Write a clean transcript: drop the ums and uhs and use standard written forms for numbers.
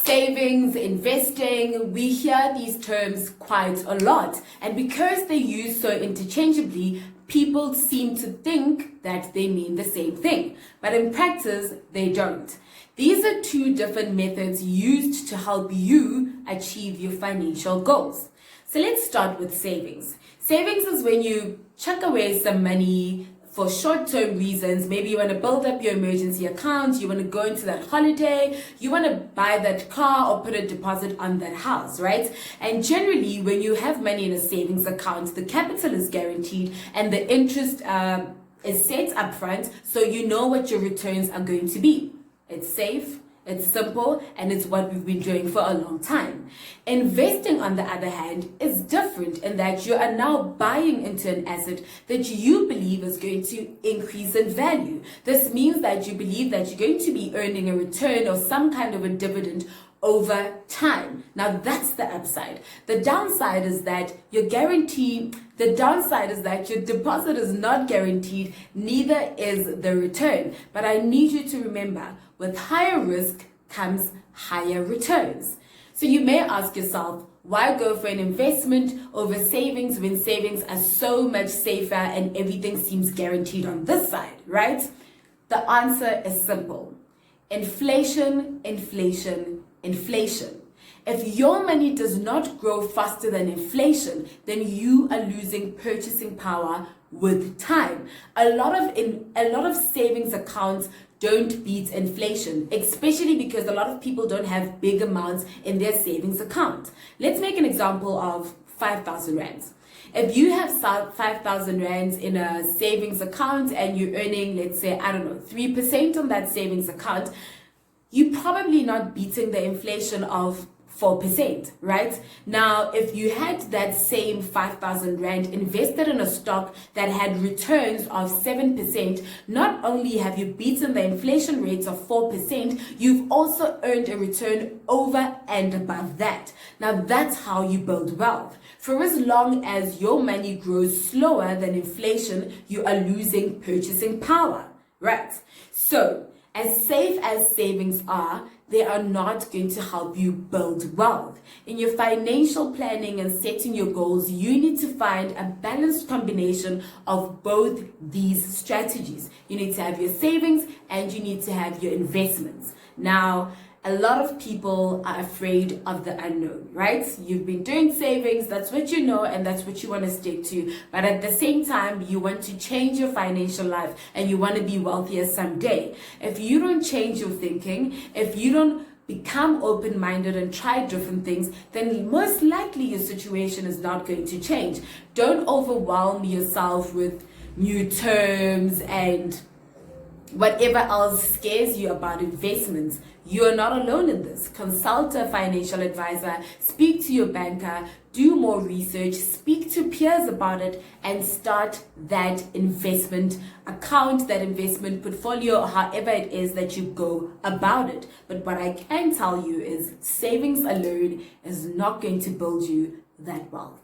Savings, investing, we hear these terms quite a lot. And because they're used so interchangeably, people seem to think that they mean the same thing. But in practice, they don't. These are two different methods used to help you achieve your financial goals. So let's start with savings. Savings is when you chuck away some money for short-term reasons. Maybe you want to build up your emergency account, you want to go into that holiday, you want to buy that car or put a deposit on that house, right? And generally, when you have money in a savings account, the capital is guaranteed and the interest is set up front, so you know what your returns are going to be. It's safe, it's simple, and it's what we've been doing for a long time. Investing, on the other hand, is different in that you are now buying into an asset that you believe is going to increase in value. This means that you believe that you're going to be earning a return or some kind of a dividend over time. Now that's the upside. The downside is that your deposit is not guaranteed, neither is the return. But I need you to remember, with higher risk comes higher returns. So you may ask yourself, why go for an investment over savings when savings are so much safer and everything seems guaranteed on this side, right? The answer is simple. Inflation, inflation, inflation. If your money does not grow faster than inflation, then you are losing purchasing power with time. A lot of savings accounts don't beat inflation, especially because a lot of people don't have big amounts in their savings account. Let's make an example of 5,000 rands. If you have 5,000 rands in a savings account and you're earning, let's say, 3% on that savings account, you're probably not beating the inflation of 4%, right? Now, if you had that same 5,000 rand invested in a stock that had returns of 7%, not only have you beaten the inflation rates of 4%, you've also earned a return over and above that. Now, that's how you build wealth. For as long as your money grows slower than inflation, you are losing purchasing power, right? So, as safe as savings are, they are not going to help you build wealth. In your financial planning and setting your goals, you need to find a balanced combination of both these strategies. You need to have your savings and you need to have your investments. Now, a lot of people are afraid of the unknown, right? You've been doing savings, that's what you know, and that's what you want to stick to. But at the same time, you want to change your financial life and you want to be wealthier someday. If you don't change your thinking, if you don't become open-minded and try different things, then most likely your situation is not going to change. Don't overwhelm yourself with new terms and whatever else scares you about investments. You are not alone in this. Consult a financial advisor, speak to your banker, do more research, speak to peers about it, and start that investment account, that investment portfolio, however it is that you go about it. But what I can tell you is savings alone is not going to build you that wealth.